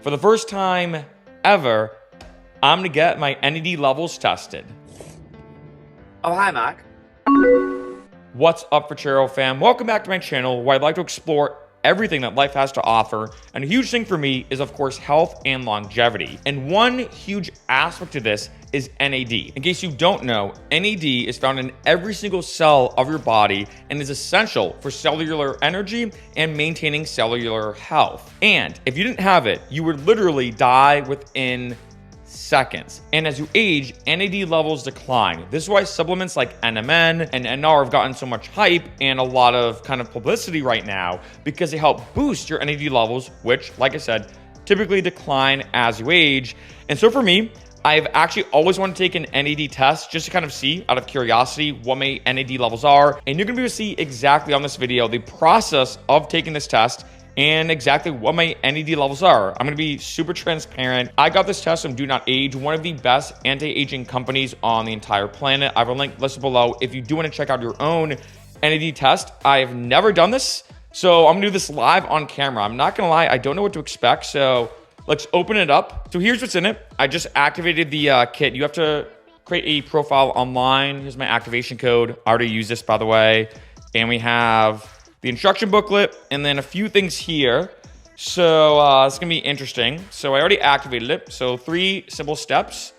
For the first time ever, I'm gonna get my NAD levels tested. Oh, hi, Mark. What's up, Freccero fam? Welcome back to my channel where I'd like to explore everything that life has to offer. And a huge thing for me is, of course, health and longevity. And one huge aspect of this is NAD. In case you don't know, NAD is found in every single cell of your body and is essential for cellular energy and maintaining cellular health. And if you didn't have it, you would literally die within seconds. And as you age, NAD levels decline. This is why supplements like NMN and NR have gotten so much hype and a lot of kind of publicity right now, because they help boost your NAD levels, which, like I said, typically decline as you age. And so for me, I've actually always wanted to take an NAD test just to kind of see, out of curiosity, what my NAD levels are. And you're gonna be able to see exactly on this video the process of taking this test and exactly what my NAD levels are. I'm gonna be super transparent. I got this test from Do Not Age, one of the best anti-aging companies on the entire planet. I have a link listed below if you do wanna check out your own NAD test. I have never done this, so I'm gonna do this live on camera. I'm not gonna lie, I don't know what to expect, so let's open it up. So here's what's in it. I just activated the kit. You have to create a profile online. Here's my activation code. I already used this, by the way. And we have the instruction booklet, and then a few things here. So it's gonna be interesting. So I already activated it. So 3 simple steps: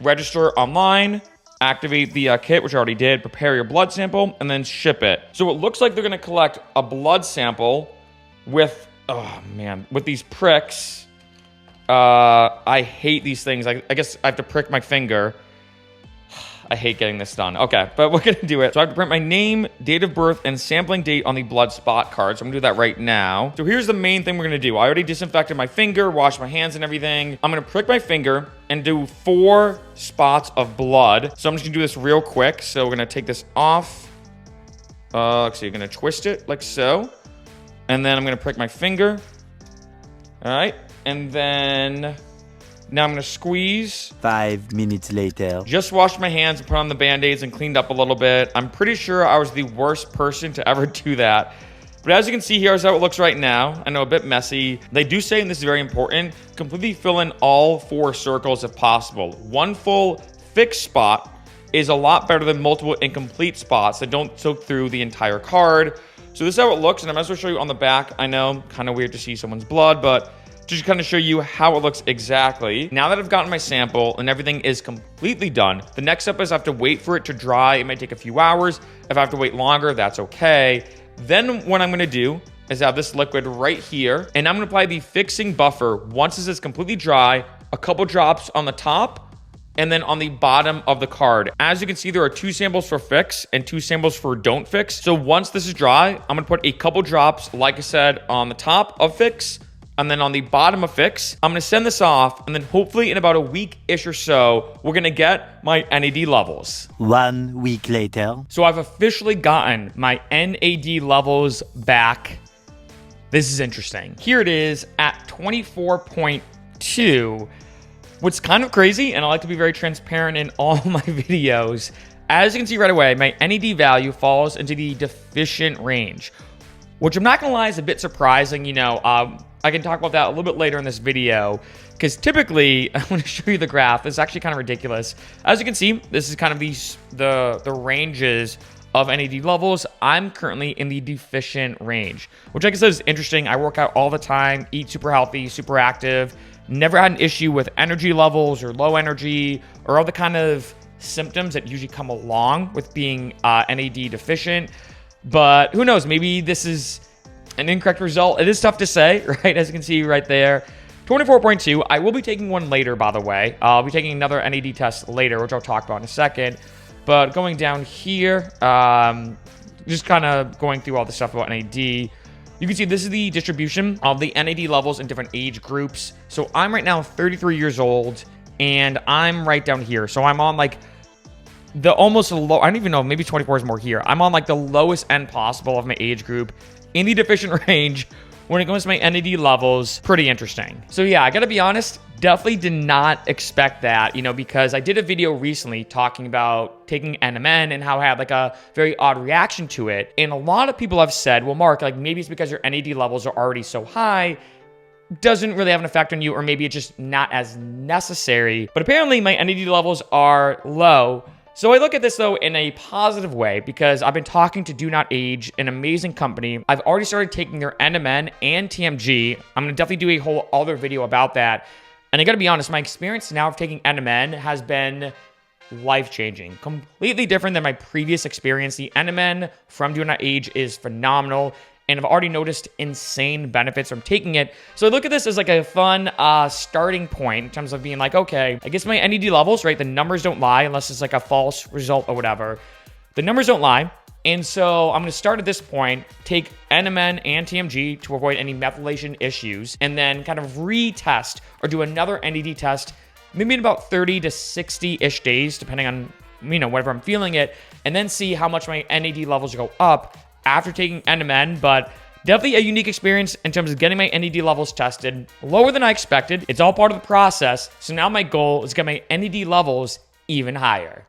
register online, activate the kit, which I already did, prepare your blood sample, and then ship it. So it looks like they're gonna collect a blood sample with, oh man, with these pricks. I hate these things. I guess I have to prick my finger. I hate getting this done. Okay, but we're gonna do it. So I have to print my name, date of birth, and sampling date on the blood spot card. So I'm gonna do that right now. So here's the main thing we're gonna do. I already disinfected my finger, washed my hands and everything. I'm gonna prick my finger and do 4 spots of blood. So I'm just gonna do this real quick. So we're gonna take this off. So you're gonna twist it like so. And then I'm gonna prick my finger. All right, and then now I'm gonna squeeze. 5 minutes later. Just washed my hands and put on the Band-Aids and cleaned up a little bit. I'm pretty sure I was the worst person to ever do that. But as you can see, here's how it looks right now. I know, a bit messy. They do say, and this is very important, completely fill in all 4 circles if possible. 1 full fixed spot is a lot better than multiple incomplete spots that don't soak through the entire card. So this is how it looks, and I might as well show you on the back. I know, kind of weird to see someone's blood, but just kind of show you how it looks exactly. Now that I've gotten my sample and everything is completely done, the next step is I have to wait for it to dry. It might take a few hours. If I have to wait longer, that's okay. Then what I'm gonna do is have this liquid right here, and I'm gonna apply the fixing buffer once this is completely dry, a couple drops on the top, and then on the bottom of the card. As you can see, there are 2 samples for fix and 2 samples for don't fix. So once this is dry, I'm gonna put a couple drops, like I said, on the top of fix, and then on the bottom of fix. I'm gonna send this off, and then hopefully in about a week-ish or so, we're gonna get my NAD levels. 1 week later. So I've officially gotten my NAD levels back. This is interesting. Here it is at 24.2. What's kind of crazy, and I like to be very transparent in all my videos, as you can see right away, my NAD value falls into the deficient range, which I'm not gonna lie is a bit surprising. You know, I can talk about that a little bit later in this video, because typically, I'm gonna show you the graph. It's actually kind of ridiculous. As you can see, this is kind of the ranges of NAD levels. I'm currently in the deficient range, which, like I said, is interesting. I work out all the time, eat super healthy, super active. Never had an issue with energy levels or low energy or all the kind of symptoms that usually come along with being NAD deficient. But who knows, maybe this is an incorrect result. It is tough to say, right? As you can see right there, 24.2. I will be taking one later, by the way. I'll be taking another NAD test later, which I'll talk about in a second. But going down here, just kind of going through all the stuff about NAD. You can see this is the distribution of the NAD levels in different age groups. So I'm right now 33 years old, and I'm right down here. So I'm on like the almost low, I don't even know, maybe 24 is more here. I'm on like the lowest end possible of my age group in the deficient range when it comes to my NAD levels. Pretty interesting. So yeah, I gotta be honest, definitely did not expect that, you know, because I did a video recently talking about taking NMN and how I had like a very odd reaction to it. And a lot of people have said, well, Mark, like maybe it's because your NAD levels are already so high doesn't really have an effect on you, or maybe it's just not as necessary. But apparently my NAD levels are low. So I look at this though in a positive way because I've been talking to Do Not Age, an amazing company. I've already started taking their NMN and TMG. I'm gonna definitely do a whole other video about that. And I gotta be honest, my experience now of taking NMN has been life-changing. Completely different than my previous experience. The NMN from Do Not Age is phenomenal, and I've already noticed insane benefits from taking it. So I look at this as like a fun starting point in terms of being like, okay, I guess my NAD levels, right? The numbers don't lie unless it's like a false result or whatever. The numbers don't lie. And so I'm going to start at this point, take NMN and TMG to avoid any methylation issues, and then kind of retest or do another NAD test, maybe in about 30 to 60-ish days, depending on, whatever I'm feeling it, and then see how much my NAD levels go up after taking NMN. But definitely a unique experience in terms of getting my NAD levels tested. Lower than I expected. It's all part of the process. So now my goal is to get my NAD levels even higher.